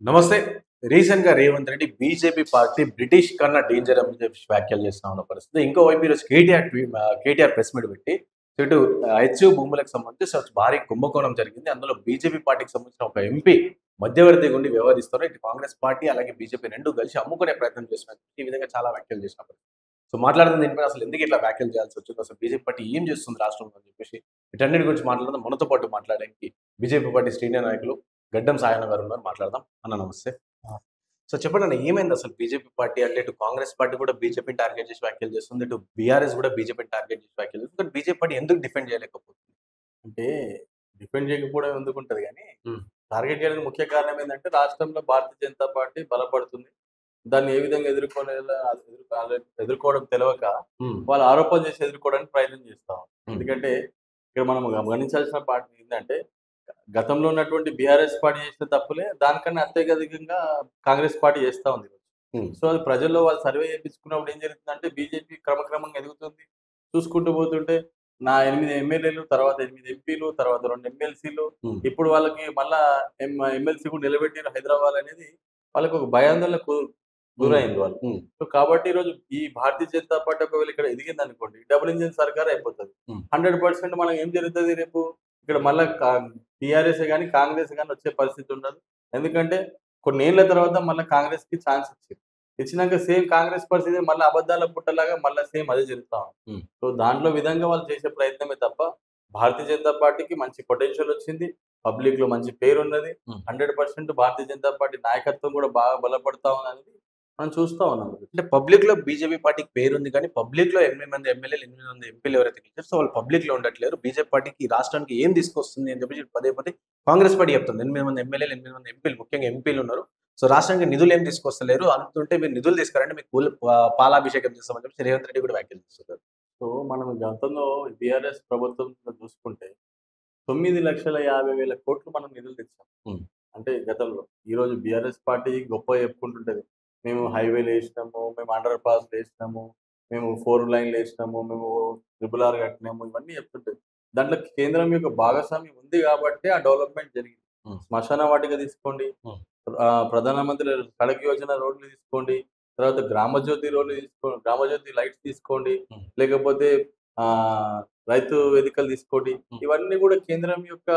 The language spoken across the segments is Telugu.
నమస్తే. రీసెంట్‌గా Revanth Reddy BJP party British కన్నా డేంజర్ అని చెప్పి వ్యాఖ్యలు చేస్తా ఉన్న పరిస్థితి. ఇంకోవైపు ఈరోజు కేటీఆర్ ప్రెస్ మీట్ పెట్టి ఇటు హెచ్‌యు భూములకు సంబంధించి భారీ కుంభకోణం జరిగింది. అందులో బీజేపీ పార్టీకి సంబంధించిన ఒక ఎంపీ మధ్యవర్తిగా ఉండి వ్యవహరిస్తారు. ఇటు కాంగ్రెస్ పార్టీ అలాగే బీజేపీ 2 కలిసి అమ్ముకునే ప్రయత్నం చేస్తున్నారు. ఈ విధంగా చాలా వ్యాఖ్యలు చేసినప్పుడు. సో మాట్లాడుతున్న దీనిపైన అసలు ఎందుకు ఇట్లా వ్యాఖ్యలు చేయాల్సొచ్చింది? అసలు బీజేపీ పార్టీ ఏం చేస్తుంది రాష్ట్రంలో అని చెప్పేసి వీటన్నిటి గురించి మాట్లాడదాం. మనతో పాటు మాట్లాడడానికి బీజేపీ పార్టీ సీనియర్ నాయకులు గడ్డం సాయన్న గారు ఉన్నారు. మాట్లాడదాం. అన్న నమస్తే. ఆ! సో చెప్పండన్న ఏమైంది అసలు బీజేపీ పార్టీ అంటే ఇటు కాంగ్రెస్ పార్టీ కూడా బీజేపీని టార్గెట్ చేసి వ్యాఖ్యలు చేస్తుంది. ఇటు బీఆర్ఎస్ కూడా బీజేపీని టార్గెట్ చేసి వ్యాఖ్యలు చేస్తుంది. కానీ బీజేపీ పార్టీ ఎందుకు డిఫెండ్ చేయలేకపోతుంది? అంటే డిఫెండ్ చేయకపోవడం ఎందుకుంటది గానీ, హ్మ్. టార్గెట్ చేయడానికి ముఖ్య కారణం ఏందంటే, రాష్ట్రంలో భారతీయ జనతా పార్టీ బలపడుతుంది. దాన్ని ఏ విధంగా ఎదుర్కొనేలా ఎదుర్కోవడం తెలవక, హ్మ్. వాళ్ళు ఆరోపణలు చేసి ఎదుర్కోవడానికి ప్రయత్నం చేస్తా ఉన్నారు. హ్మ్. ఎందుకంటే, ఇక్కడ మనం గమనించాల్సిన పార్టీ ఏందంటే, గతంలో ఉన్నటువంటి బీఆర్ఎస్ పార్టీ చేసిన తప్పులే దానికన్నా అత్యధికంగా కాంగ్రెస్ పార్టీ చేస్తా ఉంది. హ్మ్. సో, అది ప్రజల్లో వాళ్ళు సర్వే చేపించుకున్నప్పుడు ఏం జరుగుతుందంటే, బీజేపీ క్రమక్రమంగా ఎదుగుతుంది. చూసుకుంటూ పోతుంటే నా 8 ఎమ్మెల్యేలు, తర్వాత 8 ఎంపీలు, తర్వాత 2 ఎమ్మెల్సీలు. హ్మ్. ఇప్పుడు వాళ్ళకి మళ్ళా ఎమ్మెల్సీ కూడా నిలబెట్టిర్రు హైదరాబాద్ అనేది వాళ్ళకి ఒక భయాందోళనకు గురైంది వాళ్ళు. హ్మ్. సో, కాబట్టి ఈరోజు ఈ భారతీయ జనతా పార్టీ ఒకవేళ ఇక్కడ ఎదిగిందనుకోండి, డబుల్ ఇంజిన్ సర్కార్ అయిపోతది. హ్మ్. 100% మనం ఏం జరుగుతది రేపు ఇక్కడ మళ్ళా టీఆర్ఎసే గాని, కాంగ్రెస్ గాని వచ్చే పరిస్థితి ఉండదు. ఎందుకంటే కొన్నేళ్ల తర్వాత మళ్ళా కాంగ్రెస్‌కి ఛాన్స్ ఇచ్చిర్రు. ఇచ్చినంక సేమ్ కాంగ్రెస్ పరిస్థితి మళ్ళా అబద్దాల పుట్టలాగా మళ్ళా సేమ్ అదే జరుగుతా ఉంది. హ్మ్. సో, దాంట్లో విధంగా వాళ్ళు చేసే ప్రయత్నమే తప్ప, భారతీయ జనతా పార్టీకి మంచి పొటెన్షియల్ వచ్చింది. పబ్లిక్‌లో మంచి పేరున్నది. హ్మ్. 100% భారతీయ జనతా పార్టీ నాయకత్వం కూడా బాగా బలపడతా ఉందనేది మనం చూస్తా ఉన్నాం. అంటే పబ్లిక్‌లో బీజేపీ పార్టీకి పేరుంది కానీ పబ్లిక్‌లో 8 మంది ఎమ్మెల్యేలు, 8 మంది ఎంపీలు ఎవరైతే గెలిచారో సో వాళ్ళు పబ్లిక్‌లో ఉండట్లేరు. బీజేపీ పార్టీకి ఈ రాష్ట్రానికి ఏం తీసుకొస్తుంది అని చెప్పేసి పదే పదే కాంగ్రెస్ పార్టీ చెప్తుంది. 8 మంది ఎమ్మెల్యేలు, 8 మంది ఎంపీలు ముఖ్యంగా ఎంపీలున్నారు. సో రాష్ట్రానికి నిధులు ఏం తీసుకొస్తలేరు. అంతుంటే మీరు నిధులు తీసుకురండి మీకు పాలాభిషేకం చేస్తామని చెప్పేసి రేవంత్ రెడ్డి కూడా వ్యాఖ్యలు చేస్తున్నారు. సో, మనం గతంలో బీఆర్ఎస్ ప్రభుత్వంలో చూసుకుంటే 9,50,000 కోట్లు మనం నిధులు తెచ్చాం. హ్మ్. అంటే గతంలో. ఈరోజు బీఆర్ఎస్ పార్టీ గొప్పగా చెప్పుకుంటుంటది. మేము హైవేలేసినాము, మేము అండర్ పాస్‌లేసినాము, మేము 4 లైన్‌లేసినాము, మేము ట్రిపుల్ ఆర్ కట్టినాము ఇవన్నీ చెప్తుంటది. దాంట్లో కేంద్రం యొక్క భాగస్వామ్యం ఉంది కాబట్టే ఆ డెవలప్‌మెంట్ జరిగింది. హ్మ్. శ్మశాన వాటిక తీసుకోండి, హ్మ్. ప్రధానమంత్రి సడక్ యోజన రోడ్లు తీసుకోండి, తర్వాత గ్రామజ్యోతి రోడ్లు గ్రామజ్యోతి లైట్స్ తీసుకోండి, హ్మ్. లేకపోతే రైతు వేదికలు తీసుకోండి. హ్మ్. ఇవన్నీ కూడా కేంద్రం యొక్క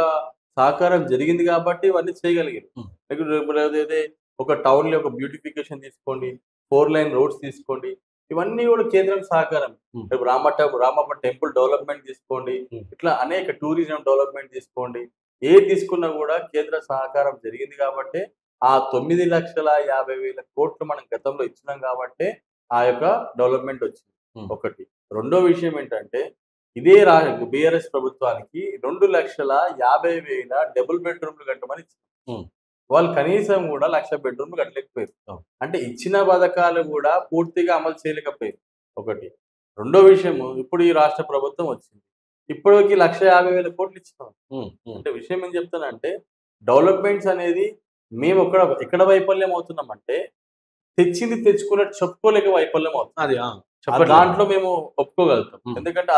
సహకారం జరిగింది కాబట్టి ఇవన్నీ చేయగలిగారు. హ్మ్. లేకపోతే ఒక టౌన్‌లో ఒక బ్యూటిఫికేషన్ తీసుకోండి, 4 లైన్ రోడ్స్ తీసుకోండి. ఇవన్నీ కూడా కేంద్రం సహకారం. హ్మ్. రేపు రామప్ప టెంపుల్ డెవలప్‌మెంట్ తీసుకోండి. హ్మ్. ఇట్లా అనేక టూరిజం డెవలప్‌మెంట్ తీసుకోండి. ఏది తీసుకున్నా కూడా కేంద్ర సహకారం జరిగింది కాబట్టే ఆ 9,50,000 కోట్లు మనం గతంలో ఇచ్చినాం కాబట్టే ఆ యొక్క డెవలప్‌మెంట్ వచ్చింది. హ్మ్. ఒకటి. రెండో విషయం ఏంటంటే ఇదే బీఆర్ఎస్ ప్రభుత్వానికి 2,50,000 డబుల్ బెడ్‌రూమ్‌లు కట్టమని ఇచ్చింది. హ్మ్. వాళ్ళు కనీసం గూడా 1,00,000 బెడ్‌రూమ్‌లు కట్టలేకపోయారు. అవును. అంటే ఇచ్చిన పథకాలు గూడా పూర్తిగా అమలు చేయలేకపోయారు. ఒకటి. రెండో విషయము ఇప్పుడు ఈ రాష్ట్ర ప్రభుత్వం వచ్చింది. ఇప్పటికి 1,50,000 కోట్లు ఇచ్చినాం. హ్మ్. హ్మ్. అంటే విషయం ఏం చెప్తానంటే డెవలప్‌మెంట్స్ అనేది మేము ఎక్కడ వైఫల్యం అవుతున్నామంటే తెచ్చింది తెచ్చుకున్నట్టు చెప్పుకోలేక వైఫల్యం అవుతున్నాం. అది దాంట్లో చెప్పట్లేదు. మేము ఒప్పుకోగలుగుతాం. హ్మ్. ఎందుకంటే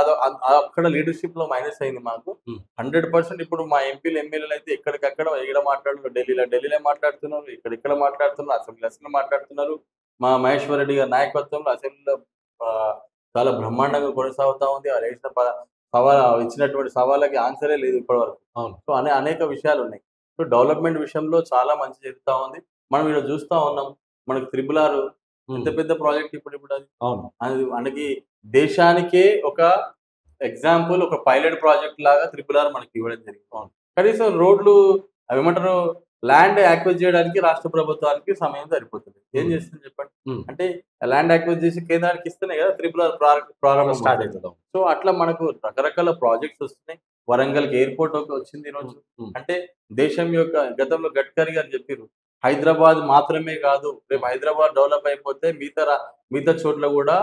అక్కడ లీడర్‌షిప్‌లో మైనస్ అయింది మాకు. హ్మ్. 100% ఇప్పుడు మా ఎంపీలు, ఎమ్మెల్యేలయితే ఎక్కడికక్కడ ఈడ మాట్లాడుతున్నారు. ఢిల్లీలో మాట్లాడుతున్నారు. ఇక్కడ మాట్లాడుతున్నారు. అసెంబ్లీలో మాట్లాడుతున్నారు. మా మహేశ్వర్ రెడ్డి గారి నాయకత్వంలో అసెంబ్లీలో ఆహ్, చాలా బ్రహ్మాండంగా కొనసాగుతా ఉంది. వారేసిన ఇచ్చినటువంటి సవాళ్ళకి ఆన్సరే లేదు ఇప్పటివరకు. అవును. సో, అనేక విషయాలున్నాయి. సో, డెవలప్‌మెంట్ విషయంలో చాలా మంచి జరుగుతా ఉంది. మనం ఈడ చూస్తా ఉన్నాం. మనకు త్రిబుల్ ఆర్ ఎంత హ్మ్. పెద్ద ప్రాజెక్ట్ ఇప్పుడది. అవును. అది మనకి దేశానికే ఒక ఎగ్జాంపుల్ ఒక పైలట్ ప్రాజెక్ట్ లాగా త్రిపుల్ ఆర్ మనకి ఇవ్వడం జరిగింది. అవును. కనీసం రోడ్లు అవేమంటారు ల్యాండ్ యాక్వైర్ చేయడానికి రాష్ట్ర ప్రభుత్వానికి సమయం సరిపోతుంది. ఏం హ్మ్. చేస్తుంది చెప్పండి? హ్మ్. అంటే ల్యాండ్ యాక్వైర్ చేసి కేంద్రానికి ఇస్తేనే కదా త్రిపుల్ ఆర్ ప్రారంభం స్టార్ట్ అవుతుంది. అయితది. సో, అట్లా మనకు రకరకాల ప్రాజెక్ట్స్ వస్తున్నాయి. వరంగల్‌కి ఎయిర్‌పోర్ట్ వచ్చింది ఈరోజు. హ్మ్. హ్మ్. అంటే దేశం యొక్క గతంలో గడ్కరీ గారు చెప్పిర్రు. హైదరాబాద్ మాత్రమే కాదు. రేపు హ్మ్. హైదరాబాద్ డెవలప్ అయిపోతే మిగతా చోట్ల కూడా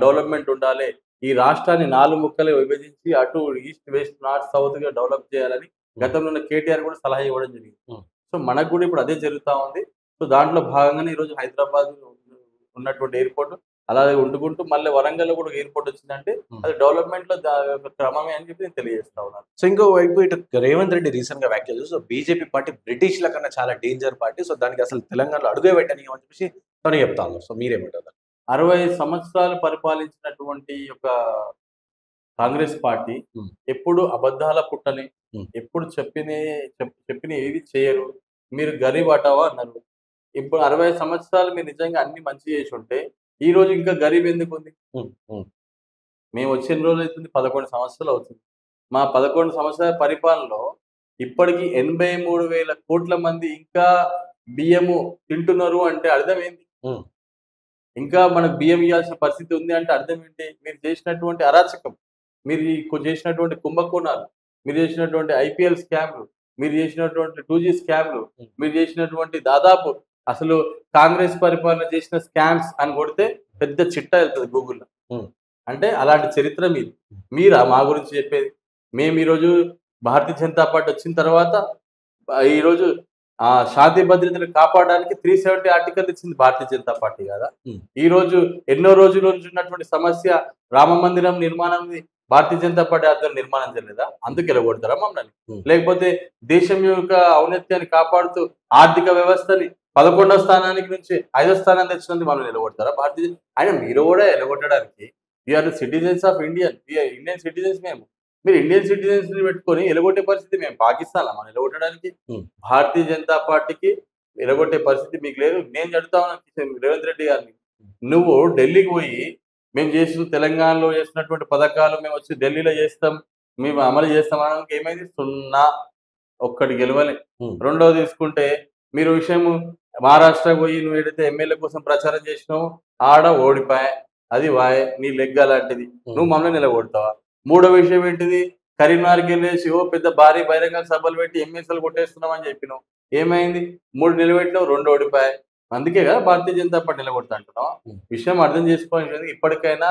డెవలప్‌మెంట్ ఉండాలి. ఈ రాష్ట్రాన్ని 4 ముక్కలుగా విభజించి అటు ఈస్ట్, వెస్ట్, నార్త్, సౌత్‌గా డెవలప్ చేయాలని హ్మ్. గతంలో ఉన్న కేటీఆర్ కూడా సలహా ఇవ్వడం జరిగింది. హ్మ్. సో, మనకు కూడా ఇప్పుడు అదే జరుగుతా ఉంది. సో, దాంట్లో భాగంగానే ఈరోజు హైదరాబాద్ ఉన్నటువంటి ఎయిర్‌పోర్ట్ అలా ఉంటుకుంటూ మళ్ళీ వరంగల్లో కూడా ఎయిర్పోర్ట్ వచ్చిందంటే అది డెవలప్మెంట్ లో క్రమమే అని చెప్పి నేను తెలియజేస్తా ఉన్నాను. సో ఇంకో వైపు ఇటు రేవంత్ రెడ్డి రీసెంట్ గా వ్యాఖ్యలు చేస్తూ, సో బీజేపీ పార్టీ బ్రిటిష్ల కన్నా చాలా డేంజర్ పార్టీ, సో దానికి అసలు తెలంగాణలో అడుగే పెట్టని అని చెప్పేసి తను చెప్తా ఉన్నారు. సో మీరేమంటారు? 60 సంవత్సరాలు పరిపాలించినటువంటి ఒక కాంగ్రెస్ పార్టీ ఉమ్, ఎప్పుడు అబద్ధాల పుట్టని, ఉమ్, ఎప్పుడు చెప్పిన ఏది చేయరు. మీరు గరీబ్ హటావా అన్నారు. ఇప్పుడు 60 సంవత్సరాలు మీరు నిజంగా అన్ని మంచి చేసి ఉంటే ఈ రోజు ఇంకా గరీబ్ ఎందుకు ఉంది? ఉమ్, ఉమ్, మేము వచ్చిన రోజులు అవుతుంది 11 సంవత్సరాలు అవుతుంది. మా 11 సంవత్సరాల పరిపాలనలో ఇప్పటికి 83,000 కోట్ల మంది ఇంకా బియ్యము తింటున్నారు అంటే అర్థం ఏంటి? ఉమ్, ఇంకా మనకు బియ్యం ఇవ్వాల్సిన పరిస్థితి ఉంది అంటే అర్థం ఏంటి? మీరు చేసినటువంటి అరాచకం, మీరు చేసినటువంటి కుంభకోణాలు, మీరు చేసినటువంటి ఐపీఎల్ స్కామ్లు, మీరు చేసినటువంటి 2G స్కామ్లు, మీరు చేసినటువంటి దాదాపు అసలు కాంగ్రెస్ పరిపాలన చేసిన స్కామ్స్ అని కొడితే పెద్ద చిట్టా వెళ్తుంది గూగుల్లో. ఉమ్, అంటే అలాంటి చరిత్ర మీది. మీరా మా గురించి చెప్పేది? మేము ఈరోజు భారతీయ జనతా పార్టీ వచ్చిన తర్వాత ఈరోజు శాంతి భద్రతలు కాపాడడానికి 370 ఆర్టికల్ ఇచ్చింది భారతీయ జనతా పార్టీ కదా. ఉమ్, ఈ రోజు ఎన్నో రోజుల నుంచి ఉన్నటువంటి సమస్య రామ మందిరం నిర్మాణం భారతీయ జనతా పార్టీ ఆధ్వర్యంలో నిర్మాణం చేయలేదా? అందుకు ఎలగొడతారా మమ్మల్ని? లేకపోతే దేశం యొక్క ఔన్నత్యాన్ని కాపాడుతూ ఆర్థిక వ్యవస్థని 11వ స్థానానికి నుంచి 5వ స్థానాన్ని తెచ్చినందుకు మనం నిలబడతారా? భారతీయ ఆయన మీరు కూడా ఎలగొట్టడానికి we are citizens of Indian, Indian citizens మేము. మీరు ఇండియన్ సిటిజన్స్ ని పెట్టుకొని ఎలగొట్టే పరిస్థితి మేము పాకిస్తాన్ మనం ఎలగొట్టడానికి? భారతీయ జనతా పార్టీకి ఎలగొట్టే పరిస్థితి మీకు లేదు. నేను చెప్తా ఉన్నాను రేవంత్ రెడ్డి గారిని, నువ్వు ఢిల్లీకి పోయి మేము చేస్తూ తెలంగాణలో చేస్తున్నటువంటి పథకాలు మేము వచ్చి ఢిల్లీలో చేస్తాం, మేము అమలు చేస్తాం అనడానికి ఏమైంది? 0 ఒక్కటి గెలవలే. రెండోది తీసుకుంటే మీరు విషయం మహారాష్ట్రకు పోయి నువ్వు ఏదైతే ఎమ్మెల్యే కోసం ప్రచారం చేసినావు ఆడ ఓడిపాయ, అది వాయ్ నీ లెగ్ అలాంటిది, నువ్వు మమ్మల్ని నిలబడతావా? మూడో విషయం ఏంటిది? కరీంనగర్కి వెళ్ళేసి పెద్ద భారీ బహిరంగ సభలు పెట్టి ఎంఎస్ఎల్ కొట్టేస్తున్నాం అని చెప్పినావు. ఏమైంది? 3 నిలబెట్టినావు, 2 ఓడిపాయ. అందుకే కదా భారతీయ జనతా పార్టీ నిలబడతా అంటున్నాం. విషయం అర్థం చేసుకోవాల్సింది ఇప్పటికైనా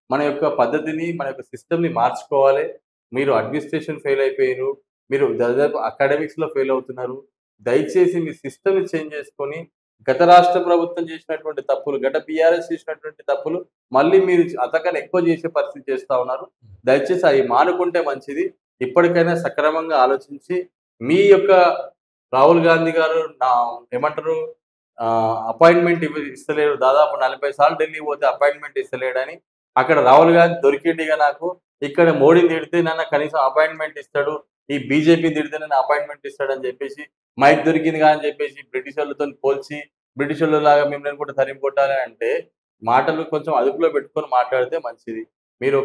మన యొక్క పద్ధతిని, మన యొక్క సిస్టమ్ని మార్చుకోవాలి. మీరు అడ్మినిస్ట్రేషన్ ఫెయిల్ అయిపోయారు, మీరు దాదాపు అకాడమిక్స్లో ఫెయిల్ అవుతున్నారు. దయచేసి మీ సిస్టమ్ని చేంజ్ చేసుకొని గత రాష్ట్ర ప్రభుత్వం చేసినటువంటి తప్పులు, గత బీఆర్ఎస్ చేసినటువంటి తప్పులు మళ్ళీ మీరు అంతకన్నా ఎక్కువ చేసే పరిస్థితి చేస్తూ ఉన్నారు. దయచేసి అవి మానుకుంటే మంచిది. ఇప్పటికైనా సక్రమంగా ఆలోచించి మీ యొక్క రాహుల్ గాంధీ గారు ఏమంటారు అపాయింట్మెంట్ ఇస్తలేడు, దాదాపు 40 సార్లు ఢిల్లీ పోతే అపాయింట్మెంట్ ఇస్తలేడని. అక్కడ రాహుల్ గాంధీ దొరికిండిగా నాకు, ఇక్కడ మోడీని తిడితే నన్ను కనీసం అపాయింట్మెంట్ ఇస్తాడు, ఈ బీజేపీ తిడితే నన్ను అపాయింట్మెంట్ ఇస్తాడని చెప్పేసి మైక్ దొరికిందిగా అని చెప్పేసి బ్రిటిష్ వాళ్ళతో పోల్చి బ్రిటిష్ వాళ్ళలాగా మిమ్మల్ని కూడా తరిమి కొట్టాలి అంటే మాటలు కొంచెం అదుపులో పెట్టుకొని మాట్లాడితే మంచిది. మీరు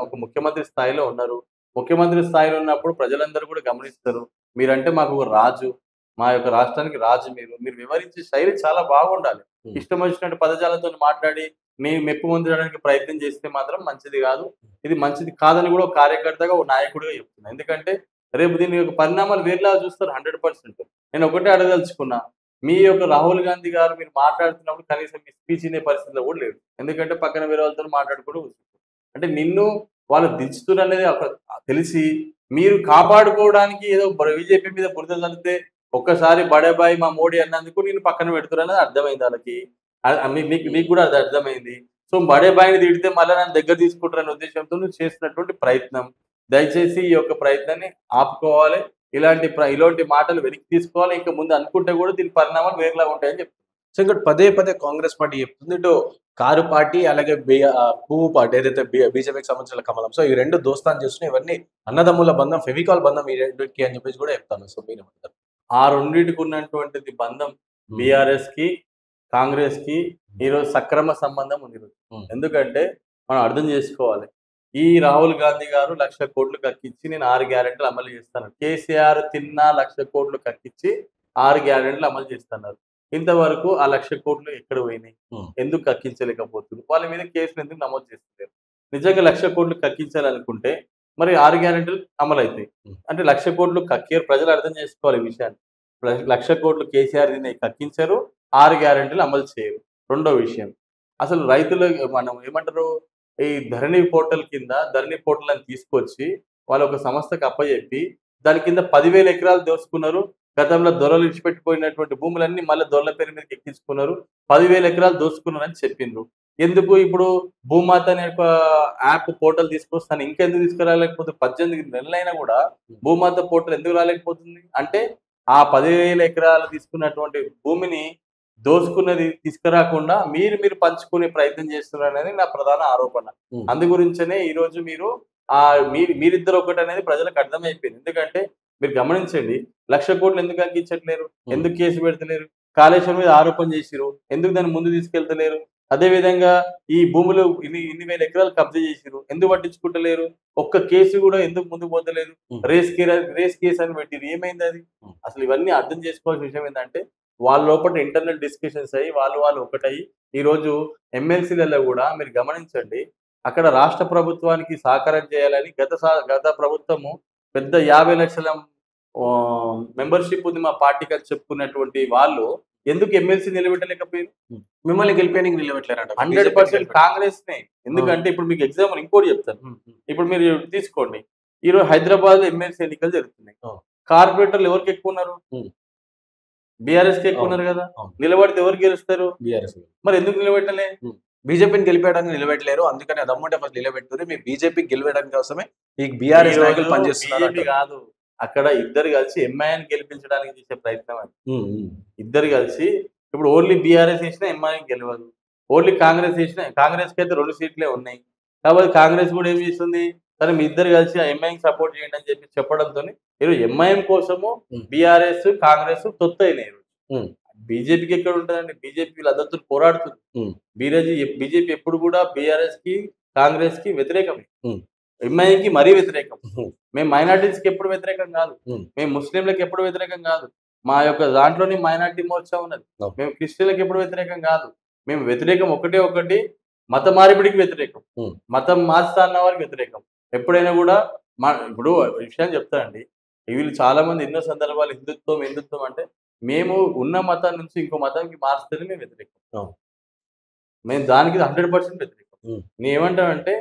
ఒక ముఖ్యమంత్రి స్థాయిలో ఉన్నారు. ముఖ్యమంత్రి స్థాయిలో ఉన్నప్పుడు ప్రజలందరూ కూడా గమనిస్తారు. మీరంటే మాకు ఒక రాజు, మా యొక్క రాష్ట్రానికి రాజు. మీరు వివరించే శైలి చాలా బాగుండాలి. ఇష్టం వచ్చినట్టు పదజాలతో మాట్లాడి మీ మెప్పు పొందడానికి ప్రయత్నం చేస్తే మాత్రం మంచిది కాదు. ఇది మంచిది కాదని కూడా ఒక కార్యకర్తగా, ఒక నాయకుడిగా చెప్తున్నాను. ఎందుకంటే రేపు దీని యొక్క పరిణామాలు వేరేలా చూస్తారు 100%. నేను ఒకటే అడగదలుచుకున్నా, మీ యొక్క రాహుల్ గాంధీ గారు మీరు మాట్లాడుతున్నప్పుడు కనీసం మీ స్పీచ్ ఇనే పరిస్థితిలో కూడా లేదు. ఎందుకంటే పక్కన వేరే వాళ్ళతో మాట్లాడుకుంటూ అంటే నిన్ను వాళ్ళు దించుతున్నారు అనేది తెలిసి మీరు కాపాడుకోవడానికి ఏదో బీజేపీ మీద బురద చల్లితే ఒక్కసారి బడేబాయి మా మోడీ అన్నందుకు నేను పక్కన పెడుతున్నారు అనేది అర్థమైంది వాళ్ళకి. మీకు కూడా అది అర్థమైంది. సో బడేబాయిని తిడితే మళ్ళీ నన్ను దగ్గర తీసుకుంటారనే ఉద్దేశంతో నువ్వు చేసినటువంటి ప్రయత్నం, దయచేసి ఈ యొక్క ప్రయత్నాన్ని ఆపుకోవాలి. ఇలాంటి మాటలు వెనక్కి తీసుకోవాలి. ఇంకా ముందు అనుకుంటే కూడా దీని పరిణామాలు వేరేలా ఉంటాయని చెప్తాను. సో ఇంకా పదే కాంగ్రెస్ పార్టీ చెప్తుంది, ఇటు కారు పార్టీ అలాగే పువ్వు పార్టీ ఏదైతే బీజేపీకి సంబంధించిన కమలం, సో ఈ రెండు దోస్తాన్ చేస్తున్నాయి. ఇవన్నీ అన్నదమ్ముల బంధం, ఫెవికాల్ బంధం ఈ రెండింటికి అని చెప్పేసి కూడా చెప్తాను. సో మీరేమంటారు? ఆ రెండింటికి ఉన్నటువంటిది బంధం బీఆర్ఎస్ కి కాంగ్రెస్ కి ఈరోజు సక్రమ సంబంధం ఉంది. ఎందుకంటే మనం అర్థం చేసుకోవాలి, ఈ రాహుల్ గాంధీ గారు 1,00,000 కోట్లు కక్కించి నేను 6 గ్యారెంటీలు అమలు చేస్తాను. కేసీఆర్ తిన్న 1,00,000 కోట్లు కక్కించి 6 గ్యారెంటీలు అమలు చేస్తున్నారు. ఇంతవరకు ఆ 1,00,000 కోట్లు ఎక్కడ పోయినాయి? ఎందుకు కక్కించలేకపోతున్నారు? వాళ్ళ మీద కేసులు ఎందుకు నమోదు చేస్తున్నారు? నిజంగా 1,00,000 కోట్లు కక్కించాలనుకుంటే మరి 6 గ్యారెంటీలు అమలు అవుతాయి. అంటే 1,00,000 కోట్లు కక్కారు. ప్రజలు అర్థం చేసుకోవాలి ఈ విషయాన్ని. 1,00,000 కోట్లు కేసీఆర్ దీన్ని కక్కించారు, 6 గ్యారెంటీలు అమలు చేయరు. రెండో విషయం, అసలు రైతులు మనం ఏమంటారు, ఈ ధరణి పోర్టల్ కింద ధరణి పోర్టల్ అని తీసుకొచ్చి వాళ్ళు ఒక సంస్థకు అప్పచెప్పి దాని కింద 10,000 ఎకరాలు దోసుకున్నారు. గతంలో దొరలు ఇచ్చిపెట్టిపోయినటువంటి భూములన్నీ మళ్ళీ దొరల పేరు మీదకి ఎక్కించుకున్నారు. 10,000 ఎకరాలు దోసుకున్నారని చెప్పిండ్రు. ఎందుకు ఇప్పుడు భూమాత అనే ఒక యాప్ పోర్టల్ తీసుకొస్తాను, ఇంకెందుకు తీసుకురాలేకపోతే 18 నెలలైనా కూడా భూమాత పోర్టల్ ఎందుకు రాలేకపోతుంది అంటే ఆ 10,000 ఎకరాలు తీసుకున్నటువంటి భూమిని దోసుకున్నది తీసుకురాకుండా మీరు పంచుకునే ప్రయత్నం చేస్తున్నారు అనేది నా ప్రధాన ఆరోపణ. అందు గురించనే ఈరోజు మీరు మీరిద్దరు ఒకటి అనేది ప్రజలకు అర్థమైపోయింది. ఎందుకంటే మీరు గమనించండి, 1,00,000 కోట్లు ఎందుకు అంకించట్లేరు, ఎందుకు కేసు పెడతలేరు, కాళేశ్వరం మీద ఆరోపణ చేసిరు, ఎందుకు దాన్ని ముందు తీసుకెళ్తలేరు, అదే విధంగా ఈ భూములు ఇన్ని వేల ఎకరాలు కబ్జా చేసిరు, ఎందుకు పట్టించుకుంటలేరు, ఒక్క కేసు కూడా ఎందుకు ముందుకు పోతలేదు, రేస్ కేసు అని పెట్టిరు, ఏమైంది అది? అసలు ఇవన్నీ అర్థం చేసుకోవాల్సిన విషయం ఏంటంటే వాళ్ళ లోపల ఇంటర్నల్ డిస్కషన్స్ అయ్యి వాళ్ళు ఒకటయ్యి ఈరోజు ఎమ్మెల్సీలలో కూడా మీరు గమనించండి, అక్కడ రాష్ట్ర ప్రభుత్వానికి సహకారం చేయాలని గత ప్రభుత్వము పెద్ద 50 లక్షల మెంబర్షిప్ ఉంది మా పార్టీకి అని చెప్పుకున్నటువంటి వాళ్ళు ఎందుకు ఎమ్మెల్సీ నిలబెట్టలేకపోయారు? మిమ్మల్ని గెలిపేయడానికి నిలబెట్టలేరంట. 100% కాంగ్రెస్ నే. ఎందుకంటే ఇప్పుడు మీకు ఎగ్జాంపుల్ ఇంకోటి చెప్తాను. ఇప్పుడు మీరు తీసుకోండి, ఈరోజు హైదరాబాద్ లో ఎమ్మెల్సీ ఎన్నికలు జరుగుతున్నాయి. కార్పొరేటర్లు ఎవరికి ఎక్కువ ఉన్నారు? బీఆర్ఎస్ కి ఎక్కువ ఉన్నారు కదా. నిలబడితే ఎవరు గెలుస్తారు? బీఆర్ఎస్. మరి ఎందుకు నిలబెట్టలే? బీజేపీని గెలిపేయడానికి నిలబెట్టలేరు, అందుకని అదమ్మంటే ఫస్ట్ నిలబెట్టుకుని మీ బీజేపీకి గెలిపేయడానికి కోసమే ఈ బీఆర్ఎస్ నాయకులు పనిచేస్తున్నారు. కాదు, అక్కడ ఇద్దరు కలిసి ఎంఐఎన్ గెలిపించడానికి చేసే ప్రయత్నం అది. ఇద్దరు కలిసి ఇప్పుడు ఓన్లీ బీఆర్ఎస్ వేసినా ఎంఐఎన్ గెలవదు, ఓన్లీ కాంగ్రెస్ వేసినా, కాంగ్రెస్ కి అయితే 2 సీట్లే ఉన్నాయి కాబట్టి కాంగ్రెస్ కూడా ఏం చేస్తుంది, సరే మీ ఇద్దరు కలిసి ఆ ఎంఐఎన్ సపోర్ట్ చేయండి అని చెప్పి చెప్పడంతో ఈరోజు ఎంఐఎం కోసము బీఆర్ఎస్ కాంగ్రెస్ తొత్తయినాయి. బీజేపీకి ఎక్కడ ఉంటుందండి? బీజేపీ వీళ్ళందరితో పోరాడుతుంది. బీజేపీ ఎప్పుడు కూడా బీఆర్ఎస్ కి కాంగ్రెస్ కి వ్యతిరేకమే, ఎంఐఎంకి మరీ వ్యతిరేకం. మేము మైనార్టీస్ కి ఎప్పుడు వ్యతిరేకం కాదు, మేము ముస్లింలకు ఎప్పుడు వ్యతిరేకం కాదు, మా యొక్క దాంట్లోని మైనార్టీ మోర్చా ఉన్నది. మేము క్రిస్టియన్లకు ఎప్పుడు వ్యతిరేకం కాదు, మేము వ్యతిరేకం ఒకటి మత మార్పిడికి వ్యతిరేకం, మతం మార్చుతా అన్న వారికి వ్యతిరేకం. ఎప్పుడైనా కూడా ఇప్పుడు విషయం చెప్తానండి, వీళ్ళు చాలా మంది ఎన్నో సందర్భాలు హిందుత్వం అంటే మేము ఉన్న మతం నుంచి ఇంకో మతానికి మార్చుతేనే మేము వ్యతిరేకం, మేము దానికి 100% వ్యతిరేకం. నేను ఏమంటానంటే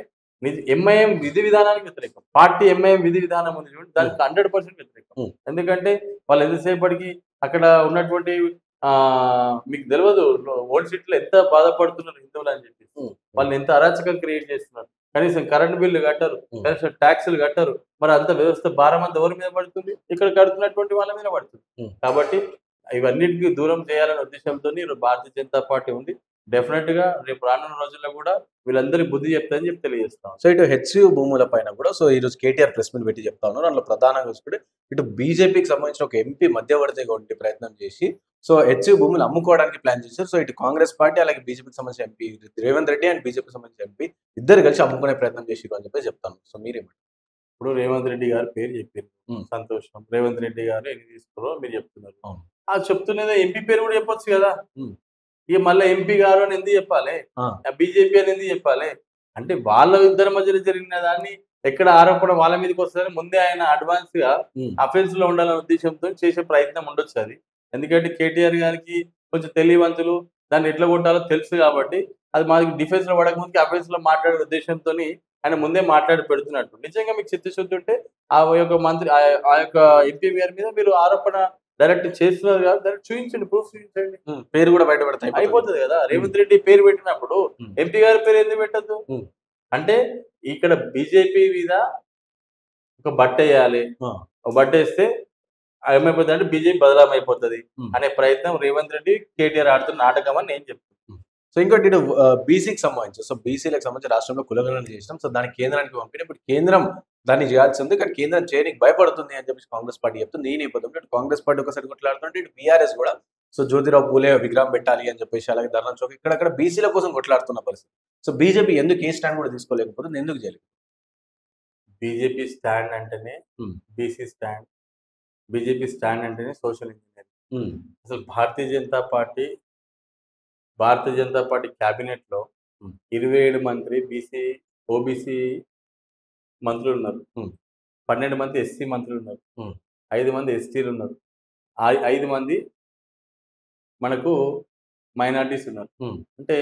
ఎంఐఎం విధి విధానానికి వ్యతిరేకం, పార్టీ ఎంఐఎం విధి విధానం ఉంది చూడండి, దానికి 100% వ్యతిరేకం. ఎందుకంటే వాళ్ళు ఎంతసేపటికి అక్కడ ఉన్నటువంటి మీకు తెలియదు ఓల్డ్ సిటీలో ఎంత బాధపడుతున్నారు హిందువులు అని చెప్పి, వాళ్ళు ఎంత అరాచకం క్రియేట్ చేస్తున్నారు, కనీసం కరెంట్ బిల్లు కట్టరు, కనీసం ట్యాక్సులు కట్టరు, మరి అంత వ్యవస్థ భారం అంతా ఎవరి మీద పడుతుంది? ఇక్కడ కడుతున్నటువంటి వాళ్ళ మీద పడుతుంది. కాబట్టి ఇవన్నిటికీ దూరం చేయాలనే ఉద్దేశంతో భారతీయ జనతా పార్టీ ఉంది. డెఫినెట్ గా రేపు రానున్న రోజుల్లో కూడా వీళ్ళందరికీ బుద్ధి చెప్తారని చెప్పి తెలియజేస్తాం. సో ఇటు హెచ్యు భూముల పైన కూడా సో ఈ రోజు కేటీఆర్ ప్రెస్ మీట్ పెట్టి చెప్తా ఉన్నారు. అందులో ప్రధానంగా చూసుకుంటే ఇటు బీజేపీకి సంబంధించిన ఒక ఎంపీ మధ్యవర్తిగా ఉండే ప్రయత్నం చేసి సో హెచ్యు భూములు అమ్ముకోవడానికి ప్లాన్ చేశారు. సో ఇటు కాంగ్రెస్ పార్టీ అలాగే బీజేపీకి సంబంధించిన ఎంపీ రేవంత్ రెడ్డి అండ్ బీజేపీకి సంబంధించిన ఎంపీ ఇద్దరు కలిసి అమ్ముకునే ప్రయత్నం చేసిరు అని చెప్పి చెప్తాను. సో మీరేమంటారు? ఇప్పుడు రేవంత్ రెడ్డి గారు పేరు చెప్పారు, సంతోషం. రేవంత్ రెడ్డి గారు ఎన్ని తీసుకున్నారో మీరు చెప్తున్నారు, ఆ చెప్తున్నదే ఎంపీ పేరు కూడా చెప్పొచ్చు కదా. ఇక మళ్ళీ ఎంపీ గారు అని ఎందుకు చెప్పాలి, బీజేపీ అని ఎందుకు చెప్పాలి? అంటే వాళ్ళ ఇద్దరి మధ్యలో జరిగిన దాన్ని ఎక్కడ ఆరోపణ వాళ్ళ మీదకి వస్తుందని ముందే ఆయన అడ్వాన్స్ గా అఫెన్స్ లో ఉండాలనే ఉద్దేశంతో చేసే ప్రయత్నం ఉండొచ్చు అది. ఎందుకంటే కేటీఆర్ గారికి కొంచెం తెలియవంతులు దాన్ని ఎట్లా కొట్టాలో తెలుసు కాబట్టి అది మాకు డిఫెన్స్ లో పడకముందుకి అఫెన్స్ లో మాట్లాడే ఉద్దేశంతో ఆయన ముందే మాట్లాడి పెడుతున్నట్టు. నిజంగా మీకు చిత్తశుద్ధి ఉంటే ఆ యొక్క మంత్రి ఆ యొక్క ఎంపీ గారి మీద మీరు ఆరోపణ డైరెక్ట్ చేస్తున్నారు కదా, డైరెక్ట్ చూపించండి, ప్రూఫ్ చూపించండి, పేరు కూడా బయటపడతాయి, అయిపోతుంది కదా. రేవంత్ రెడ్డి పేరు పెట్టినప్పుడు ఎంపీ గారి పేరు ఎందుకు పెట్టద్దు? అంటే ఇక్కడ బీజేపీ మీద ఒక బట్ట వేయాలి, ఒక బట్ట వేస్తే ఏమైపోతుంది అంటే బీజేపీ బదలాం అయిపోతుంది అనే ప్రయత్నం రేవంత్ రెడ్డి కేటీఆర్ ఆడుతున్న నాటకం అని నేను చెప్తాను. సో ఇంకోటి ఇటు బీసీకి సంబంధించి సో బీసీలకు సంబంధించి రాష్ట్రంలో కులగణన చేసినాం. సో దానికి కేంద్రానికి పంపిన ఇప్పుడు కేంద్రం దాన్ని చేయాల్సి ఉంది, కానీ కేంద్రం చేయడానికి భయపడుతుంది అని చెప్పి కాంగ్రెస్ పార్టీ చెప్తుంది. ఈ నేపథ్యంలో ఇటు కాంగ్రెస్ పార్టీ ఒకసారి కొట్లాడుతుంటే ఇటు బీఆర్ఎస్ కూడా సో జ్యోతిరావు పూలే విగ్రహం పెట్టాలి అని చెప్పేసి అలాగే ధర్నా చౌక్ ఇక్కడక్కడ బీసీల కోసం కొట్లాడుతున్న పరిస్థితి. సో బీజేపీ ఎందుకు ఏ స్టాండ్ కూడా తీసుకోలేకపోతుంది, ఎందుకు చేయలేదు? బీజేపీ స్టాండ్ అంటేనే బీసీ స్టాండ్, బీజేపీ స్టాండ్ అంటేనే సోషల్ ఇంజనీరింగ్. అసలు భారతీయ జనతా పార్టీ క్యాబినెట్ లో 27 మంత్రి ఓబీసీ మంత్రులు ఉన్నారు, 12 మంది ఎస్సీ మంత్రులు ఉన్నారు, 5 మంది ఎస్టీలు ఉన్నారు, 5 మంది మనకు మైనారిటీస్ ఉన్నారు. అంటే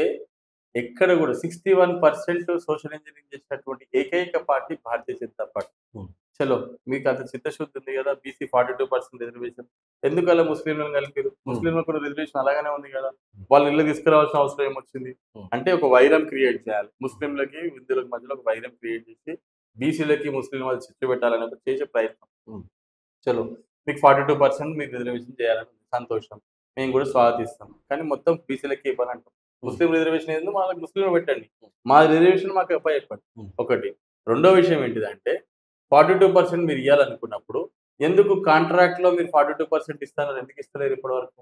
ఎక్కడ కూడా 61% సోషల్ ఇంజనీరింగ్ చేసినటువంటి ఏకైక పార్టీ భారతీయ జనతా పార్టీ. చలో మీకు అంత చిత్తశుద్ధి ఉంది కదా, బీసీ 42% రిజర్వేషన్ ఎందుకు అలా ముస్లింలను కలిపారు? ముస్లింలకు కూడా రిజర్వేషన్ అలాగనే ఉంది కదా, వాళ్ళ ఇల్లు తీసుకురావాల్సిన అవసరం ఏమొచ్చింది? అంటే ఒక వైరం క్రియేట్ చేయాలి, ముస్లింలకి హిందువులకు మధ్యలో ఒక వైరం క్రియేట్ చేసి బీసీలకి ముస్లిం వాళ్ళు చిచ్చు పెట్టాలని చేసే ప్రయత్నం. చలో మీకు 42% మీకు రిజర్వేషన్ చేయాలని ఉంది, సంతోషం, మేము కూడా స్వాగతిస్తాం. కానీ మొత్తం బీసీలకి ఇవ్వాలంటాం. ముస్లిం రిజర్వేషన్ ఏందో వాళ్ళకి ముస్లింలు పెట్టండి, మా రిజర్వేషన్ మాకు చెప్పండి. ఒకటి. రెండో విషయం ఏంటిదంటే 42% మీరు ఇవ్వాలనుకున్నప్పుడు ఎందుకు కాంట్రాక్ట్ లో మీరు 42% ఇస్తారని ఎందుకు ఇస్తలేరు ఇప్పటి వరకు?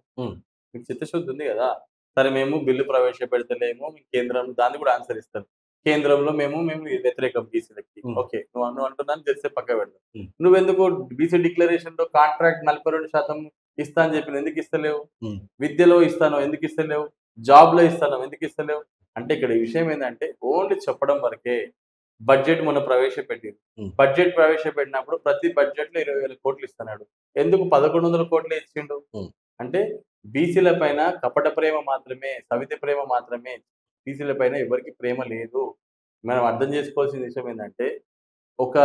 మీకు చిత్తశుద్ధి ఉంది కదా. సరే మేము బిల్లు ప్రవేశపెడతలేము, మీకు కేంద్రం దాన్ని కూడా ఆన్సర్ ఇస్తాను. కేంద్రంలో మేము వ్యతిరేకం బీసీలకి. ఓకే, నువ్వు అంటున్నాను తెలిస్తే పక్క పెడతాం. నువ్వెందుకు బీసీ డిక్లరేషన్ లో కాంట్రాక్ట్ 42% ఇస్తా అని చెప్పి ఎందుకు ఇస్తలేవు? విద్యలో ఇస్తాను ఎందుకు ఇస్తలేవు? జాబ్ లో ఇస్తాను ఎందుకు ఇస్తలేవు? అంటే ఇక్కడ విషయం ఏంటంటే ఓన్లీ చెప్పడం వరకే. బడ్జెట్ మొన్న ప్రవేశపెట్టింది. బడ్జెట్ ప్రవేశపెట్టినప్పుడు ప్రతి బడ్జెట్ లో 20,000 కోట్లు ఇస్తున్నాడు. ఎందుకు 1,100 కోట్లే ఇచ్చిండు? అంటే బీసీల పైన కపట ప్రేమ మాత్రమే, సవిత ప్రేమ మాత్రమే. బీసీల పైన ఎవరికి ప్రేమ లేదు. మనం అర్థం చేసుకోవాల్సిన విషయం ఏంటంటే ఒక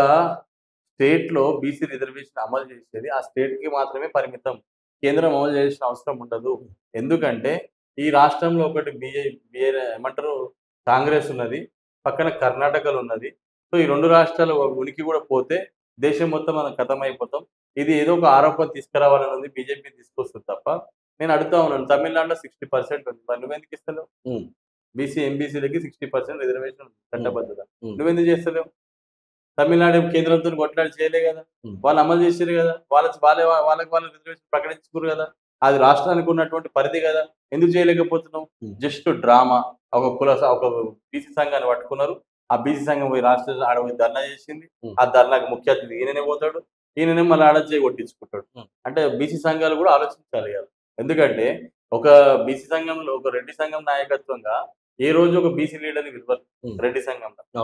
స్టేట్ లో బీసీ రిజర్వేషన్ అమలు చేసేది ఆ స్టేట్ కి మాత్రమే పరిమితం. కేంద్రం అమలు చేయాల్సిన అవసరం ఉండదు. ఎందుకంటే ఈ రాష్ట్రంలో ఒకటి ఏమంటారు కాంగ్రెస్ ఉన్నది, పక్కన కర్ణాటకలో ఉన్నది. సో ఈ 2 రాష్ట్రాల ఉనికి కూడా పోతే దేశం మొత్తం మనం ఖతమైపోతాం. ఇది ఏదో ఒక ఆరోపణ తీసుకురావాలని ఉంది, బీజేపీ తీసుకొస్తుంది తప్ప. నేను అడుగుతా ఉన్నాను, తమిళనాడులో 60% ఉంది, మరి నువ్వెందుకు ఇస్తలేవు? బీసీ ఎంబీసీలకి 60% రిజర్వేషన్ ఉంది చట్టబద్ధత. నువ్వెందుకు చేస్తలేవు? తమిళనాడు కేంద్రంతో కొట్లాడి చేయలే కదా, వాళ్ళు అమలు చేసారు కదా, వాళ్ళకి వాళ్ళు రిజర్వేషన్ ప్రకటించుకోరు కదా, అది రాష్ట్రానికి ఉన్నటువంటి పరిధి కదా, ఎందుకు చేయలేకపోతున్నావు? Just drama. ఒక బీసీ సంఘాన్ని పట్టుకున్నారు, ఆ బీసీ సంఘం పోయి రాష్ట్ర ఆడపోయి ధర్నా చేసింది, ఆ ధర్నాకి ముఖ్య అతిథి ఈయననే పోతాడు, ఈయననే మళ్ళీ ఆడ కొట్టించుకుంటాడు. అంటే బీసీ సంఘాలు కూడా ఆలోచించాలి కదా. ఎందుకంటే ఒక బీసీ సంఘంలో ఒక రెడ్డి సంఘం నాయకత్వంగా ఏ రోజు ఒక బీసీ లీడర్ని పిలవరు రెడ్డి సంఘంలో.